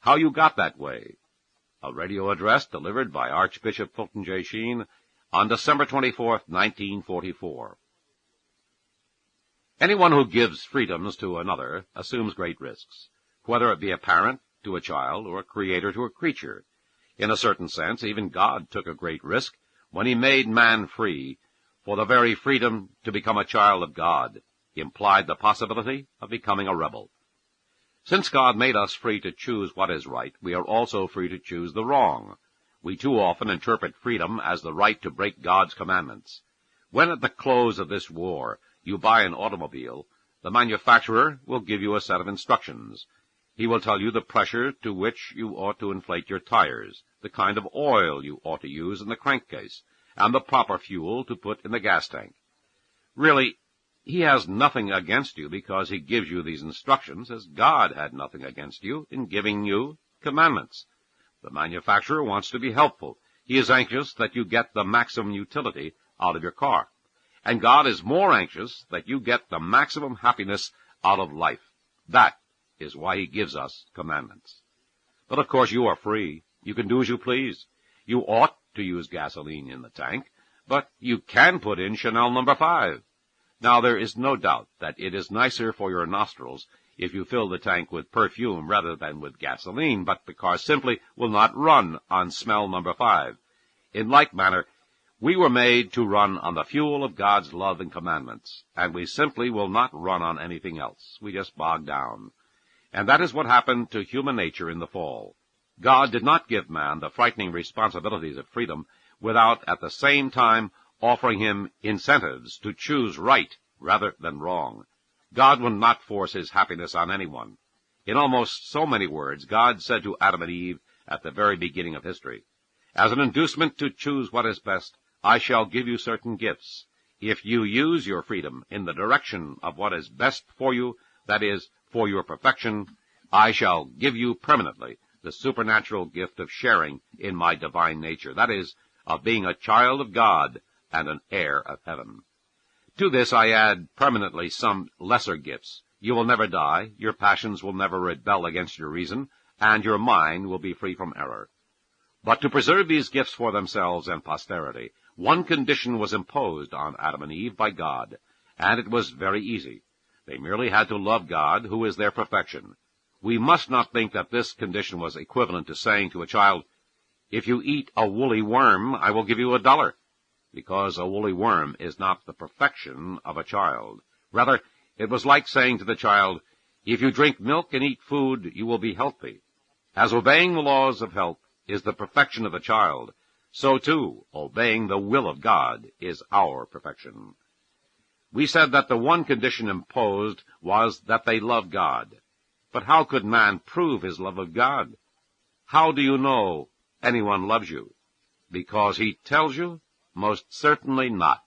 How You Got That Way, a radio address delivered by Archbishop Fulton Sheen on December 24, 1944. Anyone who gives freedoms to another assumes great risks, whether it be a parent to a child or a creator to a creature. In a certain sense, even God took a great risk when he made man free, for the very freedom to become a child of God implied the possibility of becoming a rebel. Since God made us free to choose what is right, we are also free to choose the wrong. We too often interpret freedom as the right to break God's commandments. When at the close of this war you buy an automobile, the manufacturer will give you a set of instructions. He will tell you the pressure to which you ought to inflate your tires, the kind of oil you ought to use in the crankcase, and the proper fuel to put in the gas tank. Really, he has nothing against you because he gives you these instructions, as God had nothing against you in giving you commandments. The manufacturer wants to be helpful. He is anxious that you get the maximum utility out of your car. And God is more anxious that you get the maximum happiness out of life. That is why he gives us commandments. But of course you are free. You can do as you please. You ought to use gasoline in the tank, but you can put in Chanel No. 5. Now there is no doubt that it is nicer for your nostrils if you fill the tank with perfume rather than with gasoline, but the car simply will not run on smell No. 5. In like manner, we were made to run on the fuel of God's love and commandments, and we simply will not run on anything else. We just bog down. And that is what happened to human nature in the fall. God did not give man the frightening responsibilities of freedom without at the same time offering him incentives to choose right rather than wrong. God would not force his happiness on anyone. In almost so many words, God said to Adam and Eve at the very beginning of history, "As an inducement to choose what is best, I shall give you certain gifts. If you use your freedom in the direction of what is best for you, that is, for your perfection, I shall give you permanently the supernatural gift of sharing in my divine nature, that is, of being a child of God and an heir of heaven. To this I add permanently some lesser gifts. You will never die, your passions will never rebel against your reason, and your mind will be free from error. But to preserve these gifts for themselves and posterity, one condition was imposed on Adam and Eve by God, and it was very easy. They merely had to love God, who is their perfection. We must not think that this condition was equivalent to saying to a child, "If you eat a woolly worm, I will give you $1, because a woolly worm is not the perfection of a child. Rather, it was like saying to the child, "If you drink milk and eat food, you will be healthy." As obeying the laws of health is the perfection of the child, so too, obeying the will of God is our perfection. We said that the one condition imposed was that they love God. But how could man prove his love of God? How do you know anyone loves you? Because he tells you? Most certainly not.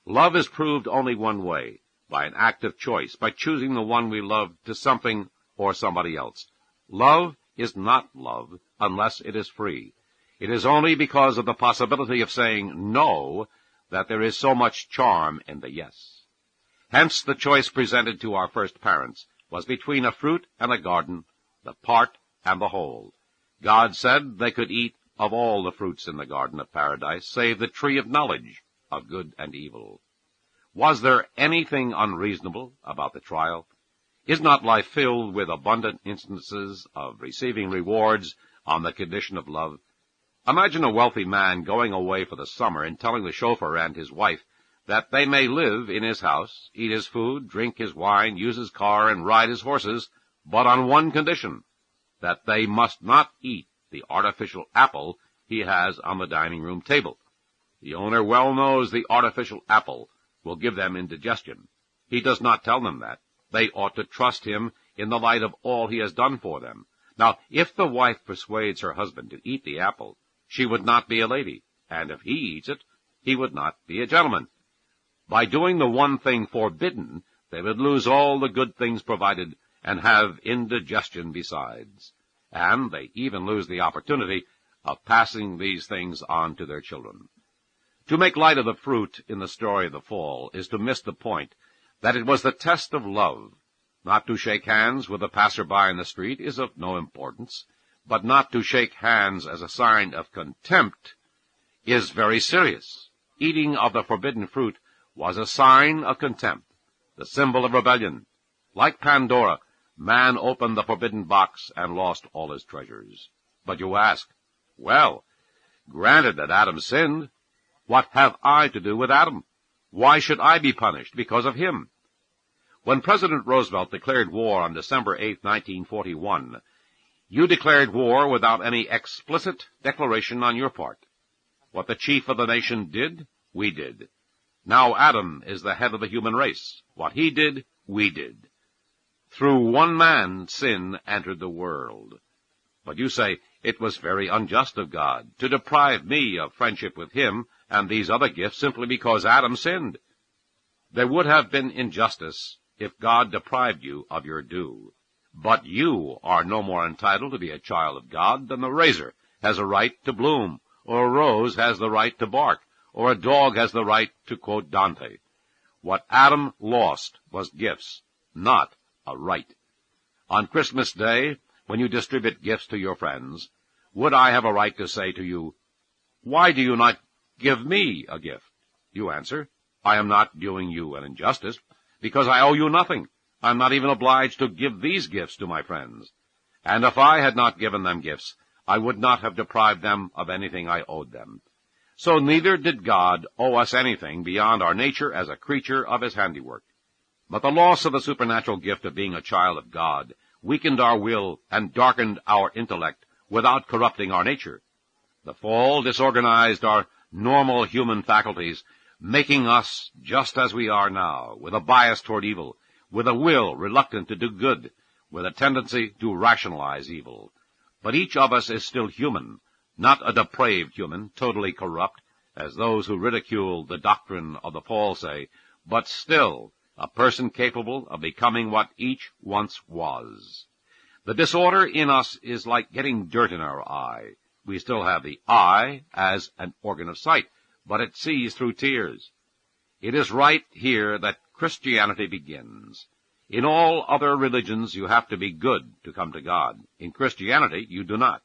Love is proved only one way, by an act of choice, by choosing the one we love to something or somebody else. Love is not love unless it is free. It is only because of the possibility of saying no that there is so much charm in the yes. Hence the choice presented to our first parents was between a fruit and a garden, the part and the whole. God said they could eat of all the fruits in the garden of paradise, save the tree of knowledge of good and evil. Was there anything unreasonable about the trial? Is not life filled with abundant instances of receiving rewards on the condition of love? Imagine a wealthy man going away for the summer and telling the chauffeur and his wife that they may live in his house, eat his food, drink his wine, use his car, and ride his horses, but on one condition, that they must not eat the artificial apple he has on the dining room table. The owner well knows the artificial apple will give them indigestion. He does not tell them that. They ought to trust him in the light of all he has done for them. Now, if the wife persuades her husband to eat the apple, she would not be a lady, and if he eats it, he would not be a gentleman. By doing the one thing forbidden, they would lose all the good things provided and have indigestion besides. And they even lose the opportunity of passing these things on to their children. To make light of the fruit in the story of the fall is to miss the point that it was the test of love. Not to shake hands with a passer-by in the street is of no importance. but not to shake hands as a sign of contempt, is very serious. Eating of the forbidden fruit was a sign of contempt, the symbol of rebellion. Like Pandora, man opened the forbidden box and lost all his treasures. But you ask, well, granted that Adam sinned, what have I to do with Adam? Why should I be punished because of him? When President Roosevelt declared war on December 8, 1941, you declared war without any explicit declaration on your part. What the chief of the nation did, we did. Now Adam is the head of the human race. What he did, we did. Through one man, sin entered the world. But you say, it was very unjust of God to deprive me of friendship with him and these other gifts simply because Adam sinned. There would have been injustice if God deprived you of your due. But you are no more entitled to be a child of God than the razor has a right to bloom, or a rose has the right to bark, or a dog has the right to quote Dante. What Adam lost was gifts, not a right. On Christmas Day, when you distribute gifts to your friends, would I have a right to say to you, why do you not give me a gift? You answer, I am not doing you an injustice, because I owe you nothing. I am not even obliged to give these gifts to my friends. And if I had not given them gifts, I would not have deprived them of anything I owed them. So neither did God owe us anything beyond our nature as a creature of his handiwork. But the loss of the supernatural gift of being a child of God weakened our will and darkened our intellect without corrupting our nature. The fall disorganized our normal human faculties, making us just as we are now, with a bias toward evil, with a will reluctant to do good, with a tendency to rationalize evil. But each of us is still human, not a depraved human, totally corrupt, as those who ridicule the doctrine of the fall say, but still a person capable of becoming what each once was. The disorder in us is like getting dirt in our eye. We still have the eye as an organ of sight, but it sees through tears. It is right here that Christianity begins. In all other religions you have to be good to come to God. In Christianity you do not.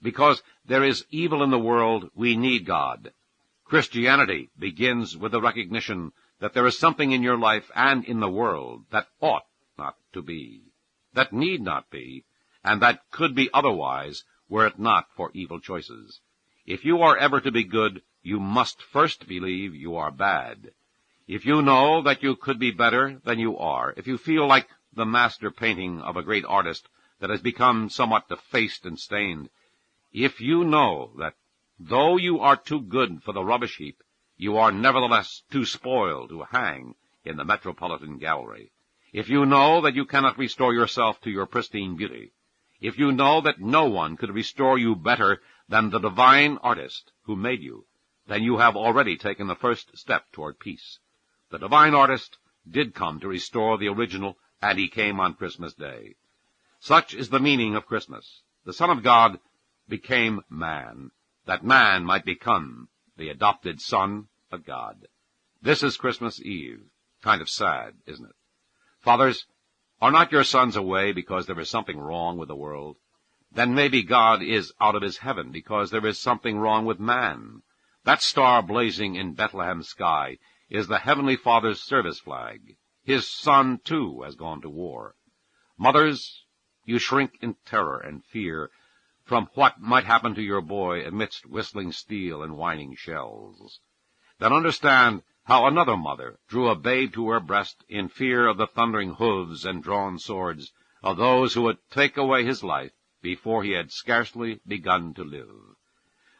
Because there is evil in the world, we need God. Christianity begins with the recognition that there is something in your life and in the world that ought not to be, that need not be, and that could be otherwise were it not for evil choices. If you are ever to be good, you must first believe you are bad. If you know that you could be better than you are, if you feel like the master painting of a great artist that has become somewhat defaced and stained, if you know that though you are too good for the rubbish heap, you are nevertheless too spoiled to hang in the Metropolitan Gallery, if you know that you cannot restore yourself to your pristine beauty, if you know that no one could restore you better than the divine artist who made you, then you have already taken the first step toward peace. The divine artist did come to restore the original, and he came on Christmas Day. Such is the meaning of Christmas. The Son of God became man, that man might become the adopted Son of God. This is Christmas Eve. Kind of sad, isn't it? Fathers, are not your sons away because there is something wrong with the world? Then maybe God is out of his heaven because there is something wrong with man. That star blazing in Bethlehem's sky is the Heavenly Father's service flag. His Son, too, has gone to war. Mothers, you shrink in terror and fear from what might happen to your boy amidst whistling steel and whining shells. Then understand how another mother drew a babe to her breast in fear of the thundering hoofs and drawn swords of those who would take away his life before he had scarcely begun to live.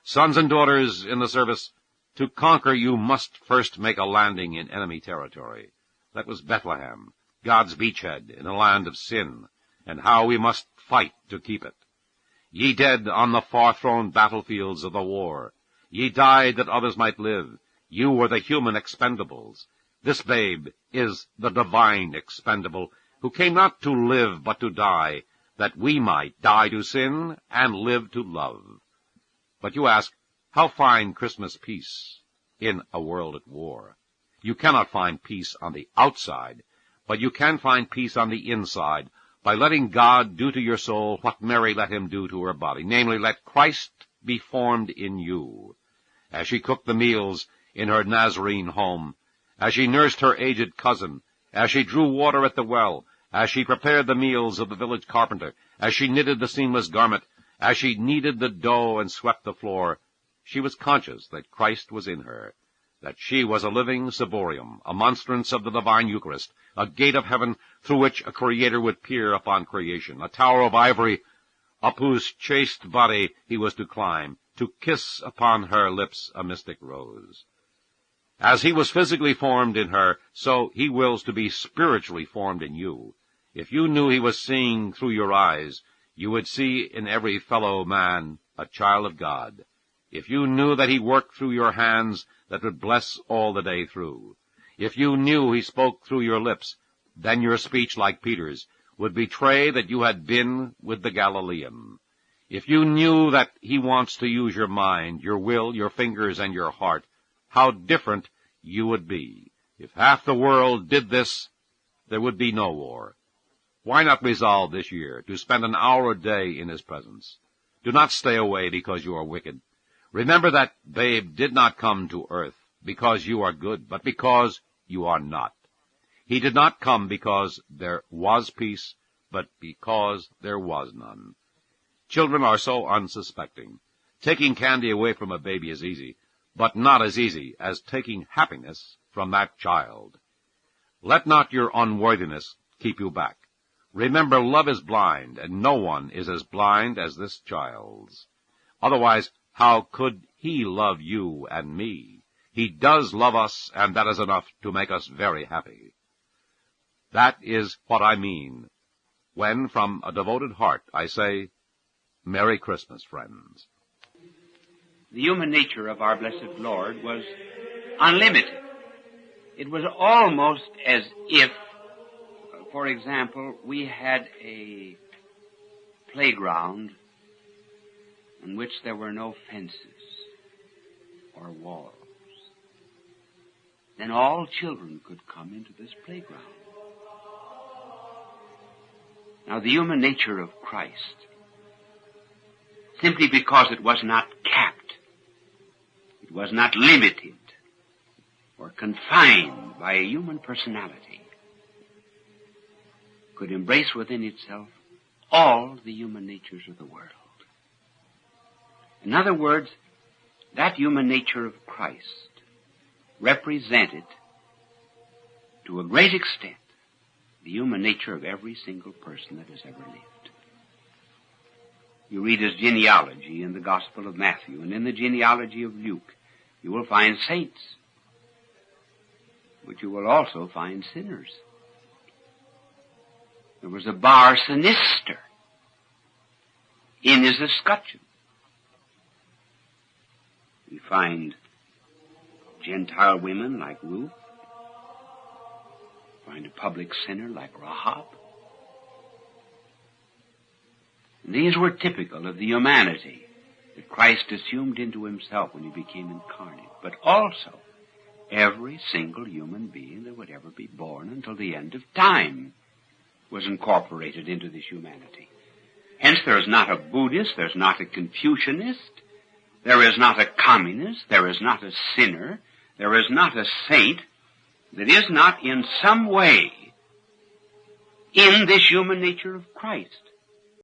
Sons and daughters in the service, to conquer you must first make a landing in enemy territory. That was Bethlehem, God's beachhead in a land of sin, and how we must fight to keep it. Ye dead on the far-thrown battlefields of the war, ye died that others might live. You were the human expendables. This babe is the divine expendable, who came not to live but to die, that we might die to sin and live to love. But you ask, how find Christmas peace in a world at war? You cannot find peace on the outside, but you can find peace on the inside, by letting God do to your soul what Mary let him do to her body, namely, let Christ be formed in you. As she cooked the meals in her Nazarene home, as she nursed her aged cousin, as she drew water at the well, as she prepared the meals of the village carpenter, as she knitted the seamless garment, as she kneaded the dough and swept the floor, she was conscious that Christ was in her, that she was a living ciborium, a monstrance of the divine Eucharist, a gate of heaven through which a Creator would peer upon creation, a tower of ivory up whose chaste body he was to climb, to kiss upon her lips a mystic rose. As he was physically formed in her, so he wills to be spiritually formed in you. If you knew he was seeing through your eyes, you would see in every fellow man a child of God. If you knew that he worked through your hands that would bless all the day through, if you knew he spoke through your lips, then your speech, like Peter's, would betray that you had been with the Galilean. If you knew that he wants to use your mind, your will, your fingers, and your heart, how different you would be. If half the world did this, there would be no war. Why not resolve this year to spend an hour a day in his presence? Do not stay away because you are wicked. Remember that babe did not come to earth because you are good, but because you are not. He did not come because there was peace, but because there was none. Children are so unsuspecting. Taking candy away from a baby is easy, but not as easy as taking happiness from that child. Let not your unworthiness keep you back. Remember, love is blind, and no one is as blind as this child's. Otherwise, how could he love you and me? He does love us, and that is enough to make us very happy. That is what I mean when, from a devoted heart, I say, Merry Christmas, friends. The human nature of our blessed Lord was unlimited. It was almost as if, for example, we had a playground in which there were no fences or walls. Then all children could come into this playground. Now, the human nature of Christ, simply because it was not capped, it was not limited or confined by a human personality, could embrace within itself all the human natures of the world. In other words, that human nature of Christ represented, to a great extent, the human nature of every single person that has ever lived. You read his genealogy in the Gospel of Matthew, and in the genealogy of Luke, you will find saints, but you will also find sinners. There was a bar sinister in his escutcheon. We find Gentile women like Ruth, find a public sinner like Rahab. And these were typical of the humanity that Christ assumed into himself when he became incarnate, but also every single human being that would ever be born until the end of time was incorporated into this humanity. Hence there is not a Buddhist, there's not a Confucianist, there is not a communist, there is not a sinner, there is not a saint that is not in some way in this human nature of Christ.